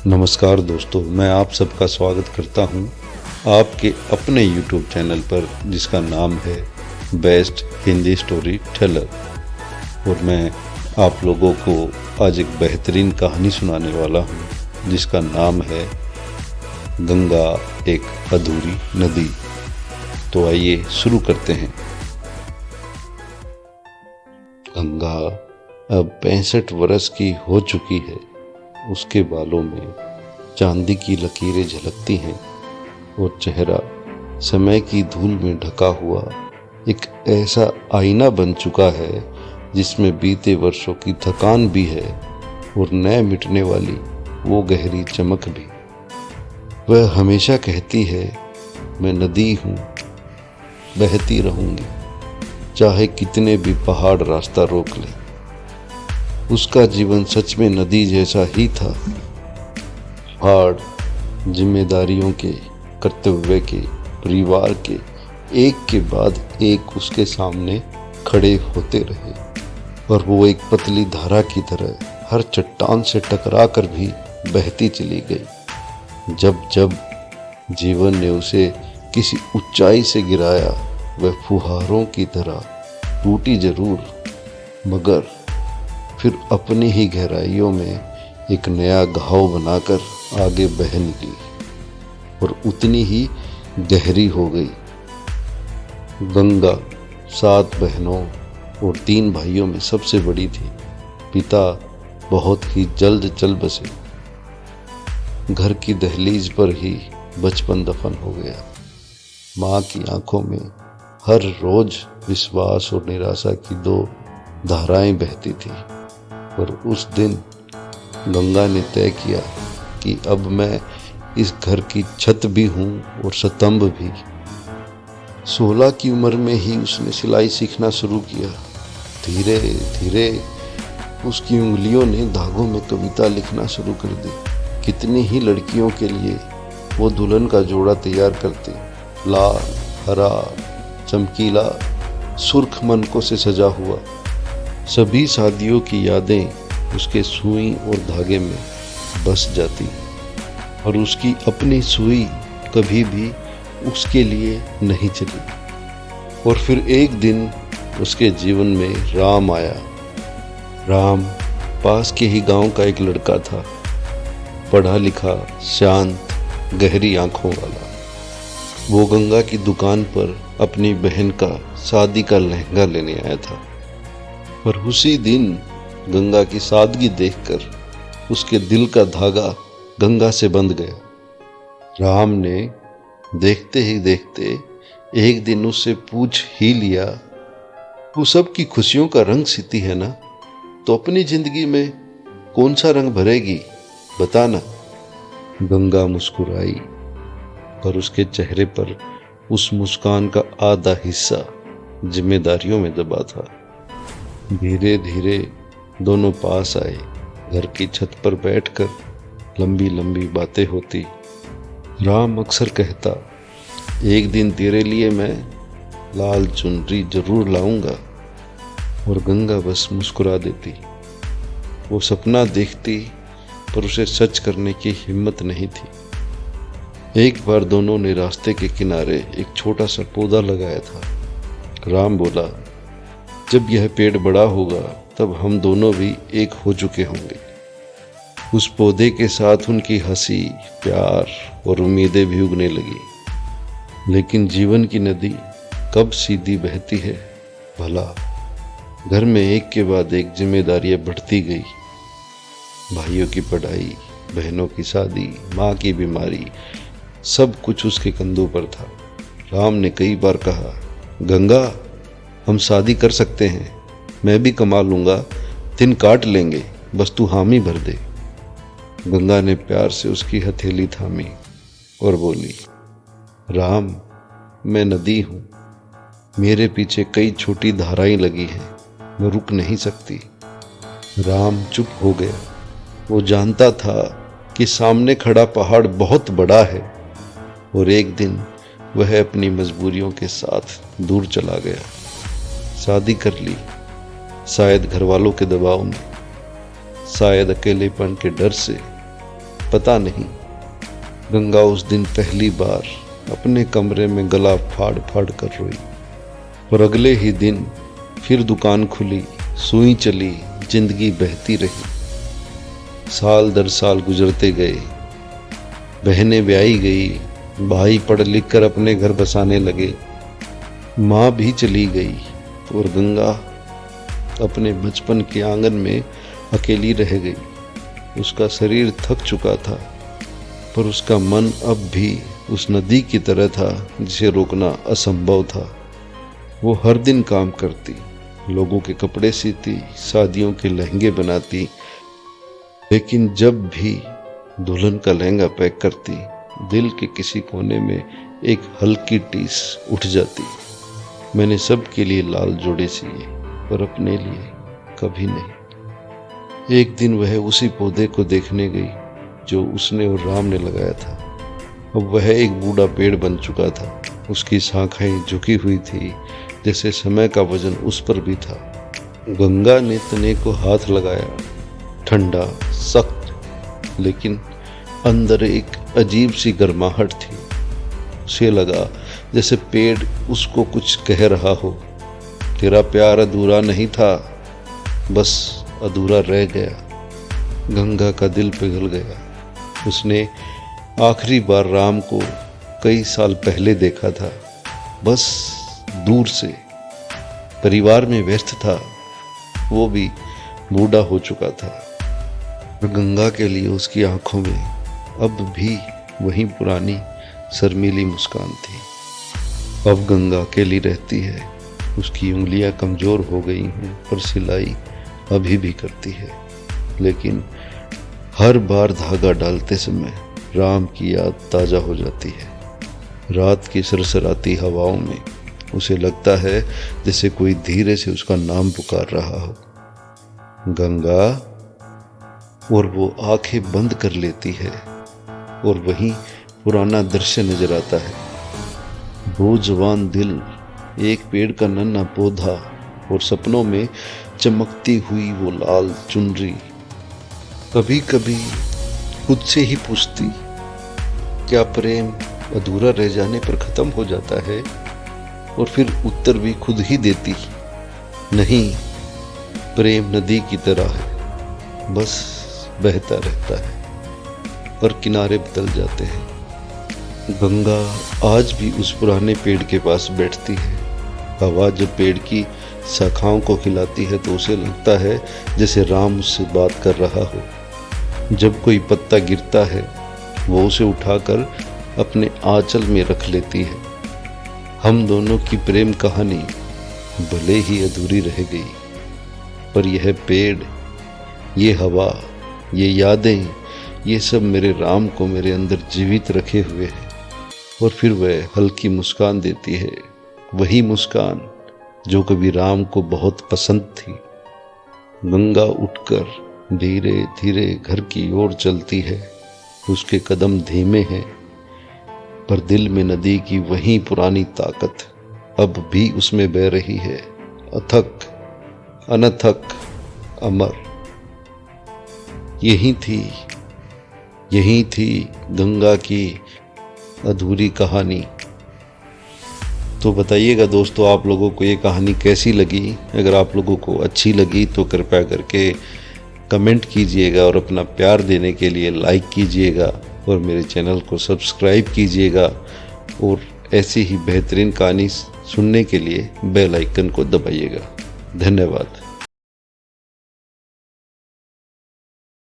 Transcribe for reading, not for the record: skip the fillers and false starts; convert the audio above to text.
नमस्कार दोस्तों, मैं आप सबका स्वागत करता हूं आपके अपने YouTube चैनल पर जिसका नाम है बेस्ट हिंदी स्टोरी टेलर। और मैं आप लोगों को आज एक बेहतरीन कहानी सुनाने वाला हूं जिसका नाम है गंगा एक अधूरी नदी। तो आइए शुरू करते हैं। गंगा अब 65 वर्ष की हो चुकी है। उसके बालों में चांदी की लकीरें झलकती हैं और चेहरा समय की धूल में ढका हुआ एक ऐसा आईना बन चुका है जिसमें बीते वर्षों की थकान भी है और न मिटने वाली वो गहरी चमक भी। वह हमेशा कहती है, मैं नदी हूँ, बहती रहूंगी, चाहे कितने भी पहाड़ रास्ता रोक ले। उसका जीवन सच में नदी जैसा ही था। पहाड़ जिम्मेदारियों के, कर्तव्य के, परिवार के एक के बाद एक उसके सामने खड़े होते रहे और वो एक पतली धारा की तरह हर चट्टान से टकरा कर भी बहती चली गई। जब जब जीवन ने उसे किसी ऊंचाई से गिराया, वह फुहारों की तरह टूटी जरूर, मगर फिर अपनी ही गहराइयों में एक नया घाव बनाकर आगे बह निकली और उतनी ही गहरी हो गई। गंगा 7 बहनों और 3 भाइयों में सबसे बड़ी थी। पिता बहुत ही जल्द चल बसे। घर की दहलीज पर ही बचपन दफन हो गया। माँ की आंखों में हर रोज विश्वास और निराशा की 2 धाराएं बहती थी। और उस दिन गंगा ने तय किया कि अब मैं इस घर की छत भी हूँ और स्तंभ भी। 16 की उम्र में ही उसने सिलाई सीखना शुरू किया। धीरे धीरे उसकी उंगलियों ने धागों में कविता लिखना शुरू कर दी। कितनी ही लड़कियों के लिए वो दुल्हन का जोड़ा तैयार करती। लाल, हरा, चमकीला, सुर्ख मनकों से सजा हुआ। सभी शादियों की यादें उसके सुई और धागे में बस जाती और उसकी अपनी सुई कभी भी उसके लिए नहीं चली। और फिर एक दिन उसके जीवन में राम आया। राम पास के ही गांव का एक लड़का था, पढ़ा लिखा, शांत, गहरी आंखों वाला। वो गंगा की दुकान पर अपनी बहन का शादी का लहंगा लेने आया था। पर उसी दिन गंगा की सादगी देखकर उसके दिल का धागा गंगा से बंध गया। राम ने देखते ही देखते एक दिन उससे पूछ ही लिया, तू सबकी खुशियों का रंग सीती है ना, तो अपनी जिंदगी में कौन सा रंग भरेगी, बताना। गंगा मुस्कुराई पर उसके चेहरे पर उस मुस्कान का आधा हिस्सा जिम्मेदारियों में दबा था। धीरे धीरे दोनों पास आए। घर की छत पर बैठकर लंबी लंबी बातें होती। राम अक्सर कहता, एक दिन तेरे लिए मैं लाल चुनरी जरूर लाऊंगा, और गंगा बस मुस्कुरा देती। वो सपना देखती पर उसे सच करने की हिम्मत नहीं थी। एक बार दोनों ने रास्ते के किनारे एक छोटा सा पौधा लगाया था। राम बोला, जब यह पेड़ बड़ा होगा तब हम दोनों भी एक हो चुके होंगे। उस पौधे के साथ उनकी हंसी, प्यार और उम्मीदें भी उगने लगी। लेकिन जीवन की नदी कब सीधी बहती है भला। घर में एक के बाद एक जिम्मेदारियां बढ़ती गई। भाइयों की पढ़ाई, बहनों की शादी, माँ की बीमारी, सब कुछ उसके कंधों पर था। राम ने कई बार कहा, गंगा हम शादी कर सकते हैं, मैं भी कमा लूंगा, दिन काट लेंगे, बस तू हामी भर दे। गंगा ने प्यार से उसकी हथेली थामी और बोली, राम मैं नदी हूँ, मेरे पीछे कई छोटी धाराएं लगी हैं, मैं रुक नहीं सकती। राम चुप हो गया। वो जानता था कि सामने खड़ा पहाड़ बहुत बड़ा है और एक दिन वह अपनी मजबूरियों के साथ दूर चला गया। शादी कर ली, शायद घर वालों के दबाव में, शायद अकेलेपन के डर से, पता नहीं। गंगा उस दिन पहली बार अपने कमरे में गला फाड़ फाड़ कर रोई। और अगले ही दिन फिर दुकान खुली, सुई चली, जिंदगी बहती रही। साल दर साल गुजरते गए, बहनें ब्याही गई, भाई पढ़ लिख कर अपने घर बसाने लगे, माँ भी चली गई और गंगा अपने बचपन के आंगन में अकेली रह गई। उसका शरीर थक चुका था, पर उसका मन अब भी उस नदी की तरह था जिसे रोकना असंभव था। वो हर दिन काम करती, लोगों के कपड़े सीती, शादियों के लहंगे बनाती, लेकिन जब भी दुल्हन का लहंगा पैक करती, दिल के किसी कोने में एक हल्की टीस उठ जाती। मैंने सबके लिए लाल जोड़े सिए, पर अपने लिए कभी नहीं। एक दिन वह उसी पौधे को देखने गई जो उसने और राम ने लगाया था। अब वह एक बूढ़ा पेड़ बन चुका था। उसकी शाखाएं झुकी हुई थी, जैसे समय का वजन उस पर भी था। गंगा ने तने को हाथ लगाया, ठंडा, सख्त, लेकिन अंदर एक अजीब सी गर्माहट थी। उसे लगा जैसे पेड़ उसको कुछ कह रहा हो। तेरा प्यार अधूरा नहीं था, बस अधूरा रह गया। गंगा का दिल पिघल गया। उसने आखिरी बार राम को कई साल पहले देखा था, बस दूर से। परिवार में व्यस्त था, वो भी बूढ़ा हो चुका था। गंगा के लिए उसकी आंखों में अब भी वही पुरानी शर्मीली मुस्कान थी। अब गंगा अकेली रहती है, उसकी उंगलियां कमजोर हो गई हैं, पर सिलाई अभी भी करती है। लेकिन हर बार धागा डालते समय राम की याद ताज़ा हो जाती है। रात की सरसराती हवाओं में उसे लगता है जैसे कोई धीरे से उसका नाम पुकार रहा हो, गंगा। और वो आंखें बंद कर लेती है और वही पुराना दृश्य नजर आता है। वो जवान दिल, एक पेड़ का नन्हा पौधा और सपनों में चमकती हुई वो लाल चुनरी। कभी कभी खुद से ही पूछती, क्या प्रेम अधूरा रह जाने पर खत्म हो जाता है? और फिर उत्तर भी खुद ही देती, नहीं, प्रेम नदी की तरह है, बस बहता रहता है और किनारे बदल जाते हैं। गंगा आज भी उस पुराने पेड़ के पास बैठती है। हवा जब पेड़ की शाखाओं को खिलाती है तो उसे लगता है जैसे राम उससे बात कर रहा हो। जब कोई पत्ता गिरता है वो उसे उठाकर अपने आंचल में रख लेती है। हम दोनों की प्रेम कहानी भले ही अधूरी रह गई, पर यह पेड़, ये हवा, ये यादें, ये सब मेरे राम को मेरे अंदर जीवित रखे हुए हैं। और फिर वह हल्की मुस्कान देती है, वही मुस्कान जो कभी राम को बहुत पसंद थी। गंगा उठकर धीरे धीरे घर की ओर चलती है। उसके कदम धीमे हैं, पर दिल में नदी की वही पुरानी ताकत अब भी उसमें बह रही है, अथक, अनथक, अमर। यही थी गंगा की अधूरी कहानी। तो बताइएगा दोस्तों, आप लोगों को ये कहानी कैसी लगी? अगर आप लोगों को अच्छी लगी तो कृपया करके कमेंट कीजिएगा और अपना प्यार देने के लिए लाइक कीजिएगा और मेरे चैनल को सब्सक्राइब कीजिएगा। और ऐसी ही बेहतरीन कहानी सुनने के लिए बेल आइकन को दबाइएगा। धन्यवाद।